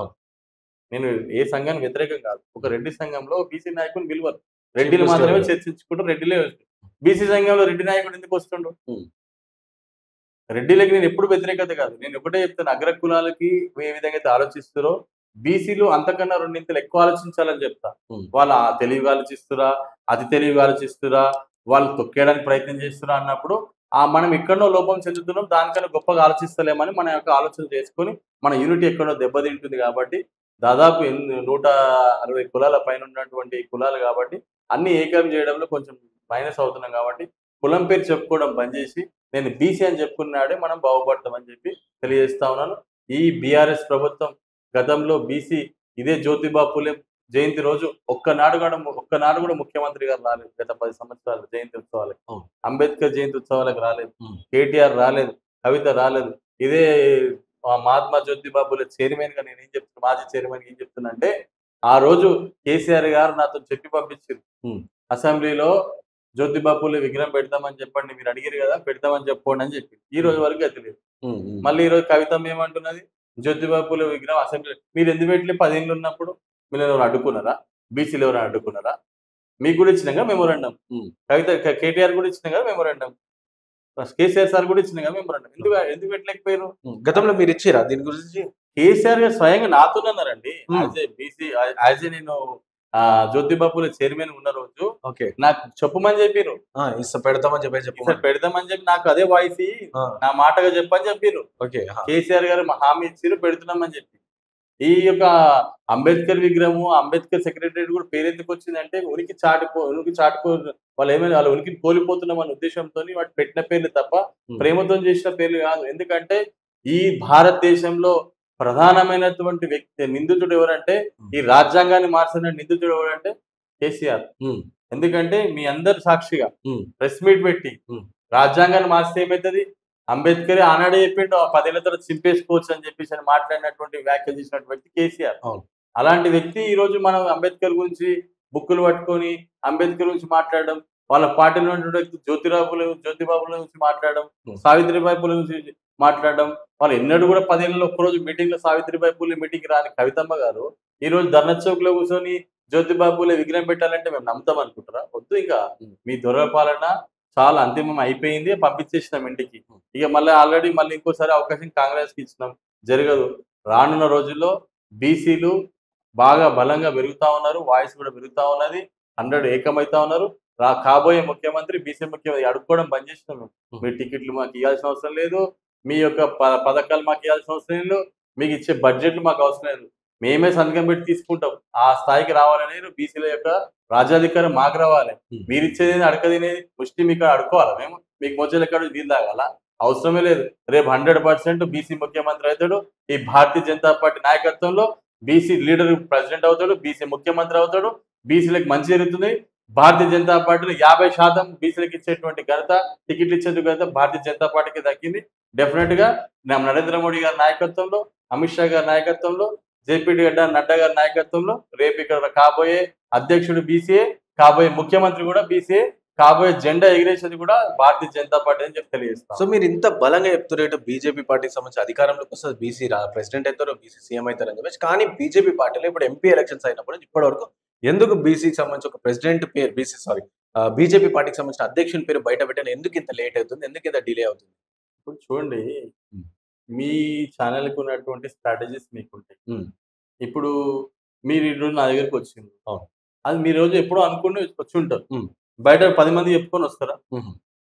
నేను ఏ సంఘానికి వ్యతిరేకం కాదు, ఒక రెడ్డి సంఘంలో బీసీ నాయకుని పిలవరు, రెడ్డిలు మాత్రమే చర్చించుకుంటూ రెడ్డిలే. బీసీ సంఘంలో రెడ్డి నాయకుడు ఎందుకు వస్తుండు? రెడ్డిలకి నేను ఎప్పుడు వ్యతిరేకత కాదు, నేను ఒకటే చెప్తాను, అగ్ర కులాలకి ఏ విధంగా అయితే ఆలోచిస్తారో బీసీలు అంతకన్నా 2 ఎక్కువ ఆలోచించాలని చెప్తా. వాళ్ళు తెలివిగా ఆలోచిస్తురా, అతి తెలివిగా ఆలోచిస్తురా, వాళ్ళు తొక్కేయడానికి ప్రయత్నం చేస్తురా అన్నప్పుడు మనం ఎక్కడో లోపం చెందుతున్నాం, దానికన్నా గొప్పగా ఆలోచిస్తలేమని మన యొక్క ఆలోచన చేసుకొని మన యూనిటీ ఎక్కడో దెబ్బతింటుంది. కాబట్టి దాదాపు 160 కులాల పైన ఉన్నటువంటి కులాలు కాబట్టి అన్ని ఏకం చేయడంలో కొంచెం మైనస్ అవుతున్నాం. కాబట్టి కులం పేరు చెప్పుకోవడం బంద్ చేసి నేను బీసీ అని చెప్పుకున్నాడే మనం బాగుపడతామని చెప్పి తెలియజేస్తా ఉన్నాను. ఈ బీఆర్ఎస్ ప్రభుత్వం గతంలో బీసీ ఇదే జ్యోతిబా పూలే జయంతి రోజు ఒక్కనాడు కూడా ముఖ్యమంత్రి గారు రాలేదు. గత 10 సంవత్సరాలు జయంతి ఉత్సవాలకు, అంబేద్కర్ జయంతి ఉత్సవాలకు రాలేదు, కేటీఆర్ రాలేదు, కవిత రాలేదు. ఇదే మహాత్మా జ్యోతిబా పూలే చైర్మన్ గా నేను ఏం చెప్తున్నా, మాజీ చైర్మన్ ఏం చెప్తున్నా అంటే ఆ రోజు కేసీఆర్ గారు నాతో చెప్పి పంపించారు, అసెంబ్లీలో జ్యోతిబా పూలే విగ్రహం పెడతామని చెప్పండి, మీరు అడిగారు కదా పెడతామని చెప్పండి అని చెప్పి. ఈ రోజు వరకు అది లేదు. మళ్ళీ ఈ రోజు కవితమ్మ ఏమంటున్నది, జ్యోతిబా పూలే విగ్రహం అసెంబ్లీ మీరు ఎందుకు పెట్టలే? 10 ఏళ్ళు ఉన్నప్పుడు మీరు ఎవరు అడ్డుకున్నారా? బీసీలు ఎవరైనా అడ్డుకున్నారా? మీకు కూడా ఇచ్చినాగా మెమోరాండం, కవిత కేటీఆర్ కూడా ఇచ్చినాగా మెమోరాండం, కేసీఆర్ సార్ కూడా ఇచ్చినాగా మెమోరాండం. ఎందుకు పెట్టలేకపోయారు? గతంలో మీరు ఇచ్చారా దీని గురించి? కేసీఆర్ గారు స్వయంగా నాతోన్నారండి. యాజ్ ఏ నేను జ్యోతిబా పూలే చైర్మన్ ఉన్న రోజు నాకు చెప్పమని చెప్పారు, పెడతామని చెప్పి నాకు అదే వాయిస్ నా మాటగా చెప్పని చెప్పారు. కేసీఆర్ గారు హామీ ఇచ్చారు పెడుతున్నామని చెప్పి. ఈ యొక్క అంబేద్కర్ విగ్రహము, అంబేద్కర్ సెక్రటరీ కూడా పేరు ఎందుకు వచ్చిందంటే ఉనికి చాటుకో వాళ్ళు ఏమైనా వాళ్ళ ఉనికి కోల్పోతున్నాం అనే ఉద్దేశంతో వాటి పెట్టిన పేర్లు తప్ప ప్రేమతో చేసిన పేర్లు కాదు. ఎందుకంటే ఈ భారతదేశంలో ప్రధానమైనటువంటి వ్యక్తి నిందితుడు ఎవరంటే, ఈ రాజ్యాంగాన్ని మార్చిన నిందితుడు ఎవరంటే కేసీఆర్. ఎందుకంటే మీ అందరు సాక్షిగా ప్రెస్ మీట్ పెట్టి రాజ్యాంగాన్ని మార్చితే ఏమవుతుంది, అంబేద్కర్ ఆనాడే చెప్పిండు 10 ఏళ్ల తర్వాత చింపేసుకోవచ్చు అని చెప్పేసి అని మాట్లాడినటువంటి వ్యాఖ్యలు చేసినటువంటి వ్యక్తి కేసీఆర్. అలాంటి వ్యక్తి ఈ రోజు మనం అంబేద్కర్ గురించి బుక్కులు పట్టుకొని అంబేద్కర్ గురించి మాట్లాడడం, వాళ్ళ పార్టీలో ఉన్నటువంటి జ్యోతిబాబుల గురించి మాట్లాడడం, సావిత్రిబాయి పూలే గురించి మాట్లాడడం. వాళ్ళు ఎన్నడూ కూడా 10 ఏళ్ళలో ఒక్కరోజు మీటింగ్ లో సావిత్రిబాయి పూలే మీటింగ్ రాని కవితమ్మ గారు ఈ రోజు ధర్నా చౌక్ లో కూర్చొని జ్యోతిబాబు పూలే విగ్రహం పెట్టాలంటే మేము నమ్ముతాం అనుకుంటారా? వద్దు. ఇంకా మీ దొరపాలన చాలా అంతిమం అయిపోయింది, పంపించేసినాం ఇంటికి. ఇక ఆల్రెడీ ఇంకోసారి అవకాశం కాంగ్రెస్ కి ఇచ్చినాం, జరగదు. రానున్న రోజుల్లో బీసీలు బాగా బలంగా పెరుగుతా ఉన్నారు. వాయిస్ కూడా పెరుగుతా ఉన్నది. 100 ఏకమైతా ఉన్నారు. కాబోయే ముఖ్యమంత్రి బీసీ ముఖ్యమంత్రి అడుక్కోవడం బంద్ చేసినాం మేము. మీ టికెట్లు మాకు ఇవ్వాల్సిన అవసరం లేదు. మీ యొక్క పథకాలు మాకు ఇవ్వాల్సిన అవసరం లేదు. మీకు ఇచ్చే బడ్జెట్లు మాకు అవసరం లేదు. మేమే సంతకం పెట్టి తీసుకుంటాం. ఆ స్థాయికి రావాలనేది బీసీల యొక్క రాజ్యాధికారం మాకు రావాలి. మీరిచ్చేది అడకదినేది ముష్టి మీకు అడుకోవాలా మేము? మీకు మోచేలు ఎక్కడ నీళ్ళు తాగాలా? అవసరమే లేదు. రేపు 100% బీసీ ముఖ్యమంత్రి అవుతాడు. ఈ భారతీయ జనతా పార్టీ నాయకత్వంలో బీసీ లీడర్ ప్రెసిడెంట్ అవుతాడు. బీసీ ముఖ్యమంత్రి అవుతాడు. బీసీలకు మంచి జరుగుతుంది. భారతీయ జనతా పార్టీలో 50% బీసీలకు ఇచ్చేటువంటి ఘనత, టికెట్లు ఇచ్చేందుకు ఘనత భారతీయ జనతా పార్టీకి దక్కింది. డెఫినెట్ గా నరేంద్ర మోడీ గారి నాయకత్వంలో, అమిత్ షా గారి నాయకత్వంలో, జేపీ నడ్డా గారి నాయకత్వంలో రేపు ఇక్కడ కాబోయే అధ్యక్షుడు బీసీఏ, కాబోయే ముఖ్యమంత్రి కూడా బీసీఏ, కాబోయే జెండా ఎగిరేసేది కూడా భారతీయ జనతా పార్టీ అని చెప్పి తెలియజేస్తాం. సో మీరు ఇంత బలంగా చెప్తున్నారు బీజేపీ పార్టీకి సంబంధించి అధికారంలోకి వస్తుంది, బీసీ ప్రెసిడెంట్ అవుతారు, బీసీ సీఎం అవుతారు అని చెప్పేసి. కానీ బీజేపీ పార్టీలో ఇప్పుడు ఎంపీ ఎలక్షన్స్ అయినప్పుడు ఇప్పటి వరకు ఎందుకు బీసీకి సంబంధించి ఒక ప్రెసిడెంట్ పేరు బీజేపీ పార్టీకి సంబంధించిన అధ్యక్షుని పేరు బయట పెట్టాను, ఎందుకు ఇంత లేట్ అవుతుంది, ఎందుకు ఇంత డిలే అవుతుంది? ఇప్పుడు చూడండి, మీ ఛానల్కి ఉన్నటువంటి స్ట్రాటజీస్ మీకుంటాయి. ఇప్పుడు మీరు ఈరోజు నా దగ్గరికి వచ్చింది, అది మీరు రోజు ఎప్పుడో అనుకుని వచ్చి ఉంటారు. బయట 10 మంది చెప్పుకొని వస్తారా?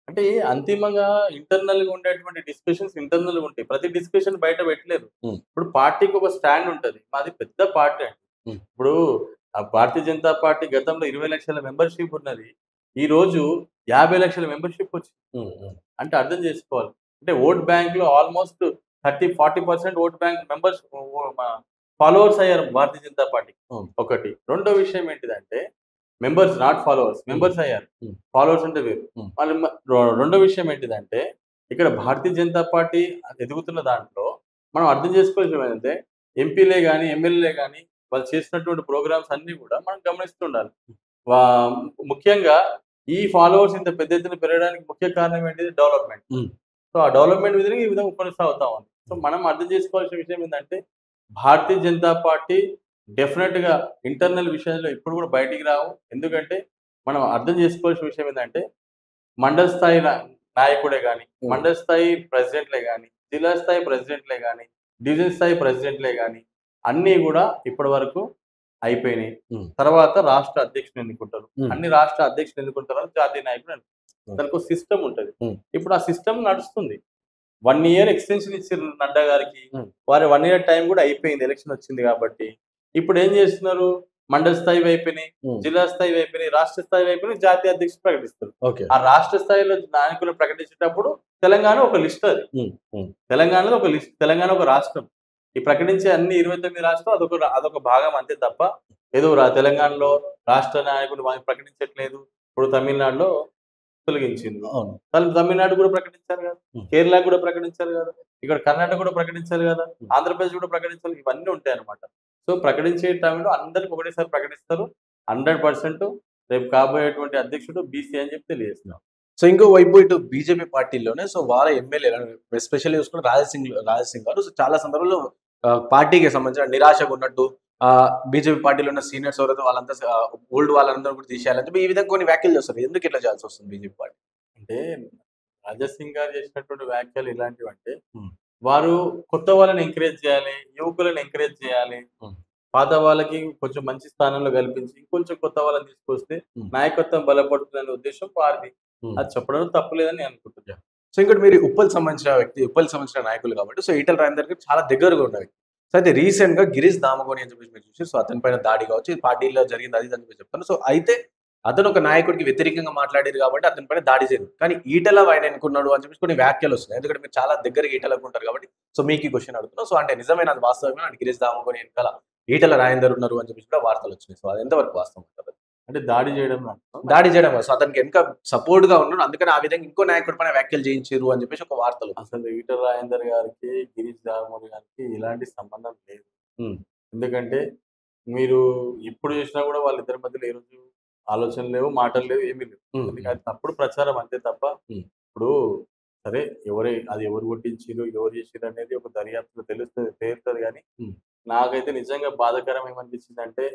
అంటే అంతిమంగా ఇంటర్నల్ గా ఉండేటువంటి డిస్కషన్స్ ఇంటర్నల్ గా ఉంటాయి. ప్రతి డిస్కషన్ బయట పెట్టలేరు. ఇప్పుడు పార్టీకి ఒక స్టాండ్ ఉంటది. మాది పెద్ద పార్టీ అండి. ఇప్పుడు ఆ భారతీయ జనతా పార్టీ గతంలో 20 లక్షల మెంబర్షిప్ ఉన్నది. ఈ రోజు 50 లక్షల మెంబర్షిప్ వచ్చింది. అంటే అర్థం చేసుకోవాలి. అంటే ఓట్ బ్యాంక్ లో almost 30-40% vote bank members followers అయ్యారు భారతీయ జనతా పార్టీకి. ఒకటి. రెండో విషయం ఏంటిదంటే మెంబర్స్ నాట్ ఫాలోవర్స్, మెంబర్స్ అయ్యారు. ఫాలోవర్స్ అంటే వేరు. రెండో విషయం ఏంటిదంటే ఇక్కడ భారతీయ జనతా పార్టీ ఎదుగుతున్న దాంట్లో మనం అర్థం చేసుకోవాల్సిన ఏంటంటే ఎంపీలే కానీ ఎమ్మెల్యేలే కానీ వాళ్ళు చేసినటువంటి ప్రోగ్రామ్స్ అన్ని కూడా మనం గమనిస్తుండాలి. ముఖ్యంగా ఈ ఫాలోవర్స్ ఇంత పెద్ద ఎత్తున పెరగడానికి ముఖ్య కారణం ఏంటిది? డెవలప్మెంట్. సో ఆ డెవలప్మెంట్ విధంగా ఈ విధంగా కొనసాగుతా ఉంది. సో మనం అర్థం చేసుకోవాల్సిన విషయం ఏంటంటే భారతీయ జనతా పార్టీ డెఫినెట్ గా ఇంటర్నల్ విషయంలో ఇప్పుడు కూడా బయటికి రావు. ఎందుకంటే మనం అర్థం చేసుకోవాల్సిన విషయం ఏంటంటే మండల స్థాయి నాయకుడే కానీ, మండల స్థాయి ప్రెసిడెంట్లే కానీ, జిల్లా స్థాయి ప్రెసిడెంట్లే కానీ, డివిజన్ స్థాయి ప్రెసిడెంట్లే కానీ అన్నీ కూడా ఇప్పటి వరకు అయిపోయినాయి. తర్వాత రాష్ట్ర అధ్యక్షుని ఎన్నుకుంటారు. అన్ని రాష్ట్ర అధ్యక్షులు ఎన్నుకున్న తర్వాత జాతీయ నాయకుడు ఎన్నుకుంటారు. దానికి ఒక సిస్టమ్ ఉంటుంది. ఇప్పుడు ఆ సిస్టమ్ నడుస్తుంది. 1 year ఎక్స్టెన్షన్ ఇచ్చారు నడ్డా గారికి. వారి 1 year టైం కూడా అయిపోయింది, ఎలక్షన్ వచ్చింది కాబట్టి. ఇప్పుడు ఏం చేస్తున్నారు? మండల స్థాయి అయిపోయినాయి, జిల్లా స్థాయి అయిపోయినాయి, రాష్ట్ర స్థాయి అయిపోయినాయి, జాతీయ అధ్యక్షుడు ప్రకటిస్తారు. ఆ రాష్ట్ర స్థాయిలో నాయకులు ప్రకటించేటప్పుడు తెలంగాణ ఒక లిస్ట్, అది తెలంగాణలో ఒక లిస్ట్, తెలంగాణ ఒక రాష్ట్రం. ఈ ప్రకటించే అన్ని 29 రాష్ట్రాలు అదొక భాగం అంతే తప్ప ఏదో తెలంగాణలో రాష్ట్ర నాయకుడు ప్రకటించట్లేదు. ఇప్పుడు తమిళనాడులో తొలగించింది, తమిళనాడు కూడా ప్రకటించారు కదా, కేరళ కూడా ప్రకటించారు కదా, ఇక్కడ కర్ణాటక కూడా ప్రకటించారు కదా, ఆంధ్రప్రదేశ్ కూడా ప్రకటించాలి. ఇవన్నీ ఉంటాయి అనమాట. సో ప్రకటించే టైంలో అందరికి ఒకటేసారి ప్రకటిస్తారు. 100% రేపు కాబోయేటువంటి అధ్యక్షుడు బీసీ అని చెప్పి తెలియజేస్తున్నాం. సో ఇంకో వైపు ఇటు బీజేపీ పార్టీలోనే సో వాళ్ళ ఎమ్మెల్యే ఎస్పెషల్లీ చూసుకున్న రాజసింగ్ గారు సో చాలా సందర్భంలో పార్టీకి సంబంధించిన నిరాశగా ఉన్నట్టు బీజేపీ పార్టీలో ఉన్న సీనియర్స్ ఎవరైతే వాళ్ళంతా ఓల్డ్ వాళ్ళందరూ కూడా తీసేయాలని చెప్పి ఈ విధంగా కొన్ని వ్యాఖ్యలు చేస్తారు. ఎందుకు ఇట్లా చేయాల్సి వస్తుంది బీజేపీ పార్టీ? అంటే రాజసింగ్ గారు చేసినటువంటి వ్యాఖ్యలు ఇలాంటివి అంటే వారు కొత్త వాళ్ళని ఎంకరేజ్ చేయాలి, యువకులను ఎంకరేజ్ చేయాలి, పాత వాళ్ళకి కొంచెం మంచి స్థానంలో కల్పించి ఇంకొంచెం కొత్త వాళ్ళని తీసుకొస్తే నాయకత్వం బలపడుతుందనే ఉద్దేశం వారిది. అది చెప్పడం తప్పులేదని నేను అనుకుంటున్నాను. సో ఇంకోటి మీరు ఉప్పల్ సంబంధించిన నాయకులు కాబట్టి సో ఈటల రాజేందర్ గారికి చాలా దగ్గరగా ఉన్నవి. సో అయితే రీసెంట్ గా గిరీష్ దామగోని అని చెప్పేసి మీరు చూసి సో అతని పైన దాడి కావచ్చు, పార్టీలో జరిగింది అది అని చెప్పి చెప్తాను. సో అయితే అతను ఒక నాయకుడికి వ్యతిరేకంగా మాట్లాడారు కాబట్టి అతని పైన దాడి జరిగింది. కానీ ఈటల ఆయన ఎన్నుకున్నాడు అని చెప్పేసి కొన్ని వ్యాఖ్యలు వస్తున్నాయి. ఎందుకంటే మీరు చాలా దగ్గరగా ఈటలకు ఉంటారు కాబట్టి సో మీకు ఈ క్వశ్చన్ అడుగుతున్నాం. సో అంటే నిజమైన అది వాస్తవమే అంటే గిరీష్ దామగోని వెనకాల ఈటల రాజేందర్ ఉన్నారు అని చెప్పేసి కూడా వార్తలు వచ్చినాయి. సో అది ఎంతవరకు వాస్తవం ఉంటుంది? అంటే దాడి చేయడం సో అతనికి వెనక సపోర్ట్ గా ఉన్నాడు, అందుకని ఆ విధంగా ఇంకో నాయకుడి పైన వ్యాఖ్యలు చేయించారు అని చెప్పేసి ఒక వార్తలు. అసలు ఈటల రాజేందర్ గారికి గిరీష్ దామోదర్ గారికి ఇలాంటి సంబంధం లేదు. ఎందుకంటే మీరు ఇప్పుడు చూసినా కూడా వాళ్ళిద్దరి మధ్యలో ఏ రోజు ఆలోచన లేవు, మాటలు లేవు, ఏమీ లేవు. ఎందుకంటే తప్పుడు ప్రచారం అంతే తప్ప ఇప్పుడు సరే అది ఎవరు కొట్టించారు, ఎవరు చేసిరు అనేది ఒక దర్యాప్తులో తేలుతుంది. కానీ నాకైతే నిజంగా బాధాకరం ఏమనిపించింది అంటే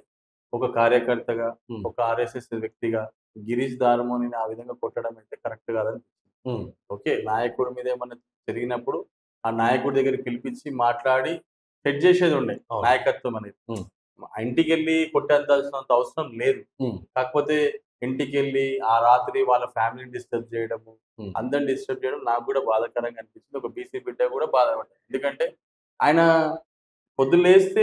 ఒక కార్యకర్తగా, ఒక ఆర్ఎస్ఎస్ వ్యక్తిగా గిరీష్ దామోని ఆ విధంగా కొట్టడం అయితే కరెక్ట్ కాదని. ఓకే, నాయకుడి మీద ఏమన్నా జరిగినప్పుడు ఆ నాయకుడి దగ్గరికి పిలిపించి మాట్లాడి సెట్ చేసేది ఉండే నాయకత్వం అనేది. ఇంటికెళ్ళి కొట్టేంత అవసరం లేదు. హ్మ్. కాకపోతే ఇంటికెళ్ళి ఆ రాత్రి వాళ్ళ ఫ్యామిలీని డిస్టర్బ్ చేయడము, హ్మ్. అందరిని డిస్టర్బ్ చేయడం నాకు గూడా బాధాకరంగా అనిపించింది. ఒక బీసీ బిడ్డ గూడా బాధపడ్డాడు. ఎందుకంటే ఆయన పొద్దున్న లేస్తే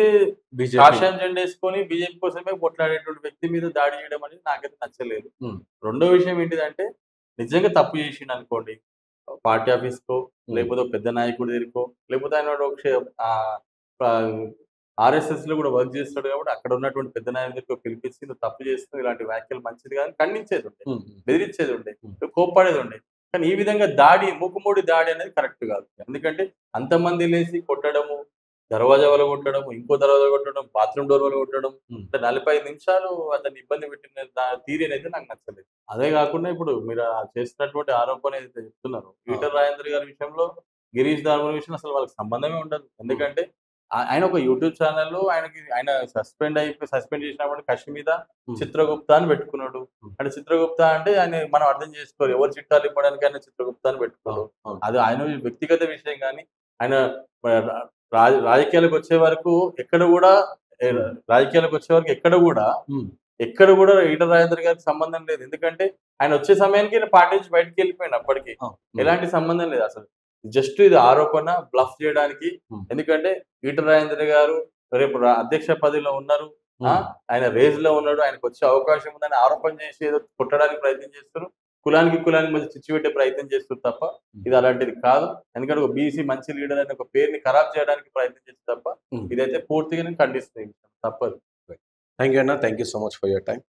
బీజేపీ. కాషాయం జెండా యేసుకొని బీజేపీ కోసమే కొట్లాడేటువంటి వ్యక్తి మీద దాడి చేయడం అనేది నాకైతే నచ్చలేదు. హ్మ్. రెండో విషయం ఏంటిదంటే, నిజంగా తప్పు చేసిండనుకోండి, పార్టీ ఆఫీస్‌కో, లేకపోతే ఒక పెద్ద నాయకుడి దగ్గరికో, లేకపోతే ఆయన ఒక ఆహ్, ఆహ్, ఆర్ఎస్ఎస్‌లో కూడా వర్క్ చేస్తాడు కాబట్టి అక్కడ ఉన్నటువంటి పెద్ద నాయకుడి దగ్గరికో పిలిపించి నువ్వు తప్పు చేస్తున్నావు, ఇలాంటి వ్యాఖ్యలు మంచిది కాదని ఖండించేదుండే, హ్మ్. హ్మ్. బెదిరించేదుండే, హ్మ్. కోప్పడేదుండే. కానీ ఈ విధంగా దాడి, మూకుమ్మడి దాడి అనేది కరెక్ట్ కాదు. ఎందుకంటే అంతమంది లేసి కొట్టడము, దర్వాజా పగలగొట్టడము, ఇంకో దర్వాజా కొట్టడం, బాత్రూమ్ డోర్ పగలగొట్టడం, హ్మ్. అంటే 45 నిమిషాలు అతన్ని ఇబ్బంది పెట్టిన తీరేనైతే నాకు నచ్చలేదు. అదే గాకుండా ఇప్పుడు మీరు చేస్తున్నటువంటి ఆరోపణ ఏదైతే చెప్తున్నారో, ఆ! ఈటల రాజేందర్ గారి విషయంలో, గిరీష్ దార్మన్ విషయంలో అసలు వాళ్ళకి సంబంధమే ఉండదు. హ్మ్. ఎందుకంటే ఆయన ఒక యూట్యూబ్ ఛానెల్‌లో ఆయన సస్పెండ్ చేసినప్పుడు కషి మీద హ్మ్. చిత్రగుప్త అని పెట్టుకున్నాడు. హ్మ్. అంటే చిత్రగుప్త అంటే ఆయన మనం అర్థం చేసుకోవాలి. ఎవరు చిట్టాలు ఇవ్వడానికి ఆయన చిత్రగుప్త అని పెట్టుకోడు. అవును. అవును. అది ఆయన వ్యక్తిగత విషయం గాని, ఆయన రాజకీయాలకొచ్చే వరకు ఎక్కడ గూడా ఏ హ్మ్. రాజకీయాలకొచ్చే వరకు హ్మ్. ఎక్కడ గూడా ఈటల రాజేందర్ గారికి సంబంధం లేదు. ఎందుకంటే ఆయన వచ్చే సమయానికి ఈయన పార్టీ నుంచి బయటికెళ్ళిపోయిండు అప్పటికి. అవును. హ్మ్. ఎలాంటి సంబంధం లేదు అసలు. జస్ట్ ఇది ఆరోపణ, బ్లఫ్ చేయడానికి. హ్మ్. ఎందుకంటే ఈటల రాజేందర్ గారు రేపు అధ్యక్ష పదవిలో ఉన్నారు. ఆ! హ్మ్. ఆయన రేస్‌లో ఉన్నాడు. ఆయనకొచ్చే అవకాశం ఉందని ఆరోపణ చేసి ఏదో కొట్టడానికి ప్రయత్నం చేస్తుర్రు. కులానికి మధ్య చిచ్చు పెట్టే ప్రయత్నం చేస్తుర్రు తప్ప, హ్మ్. ఇది అలాంటిది కాదు. ఎందుకంటే ఒక బీసీ మంచి లీడర్ అనే ఒక పేరుని ఖరాబ్ చేయడానికి ప్రయత్నం చేస్తారు తప్ప, హ్మ్. ఇదైతే పూర్తిగా నేను ఖండిస్తున్నా. తప్పదు. థాంక్ యూ అన్న. Thank you so much for your time.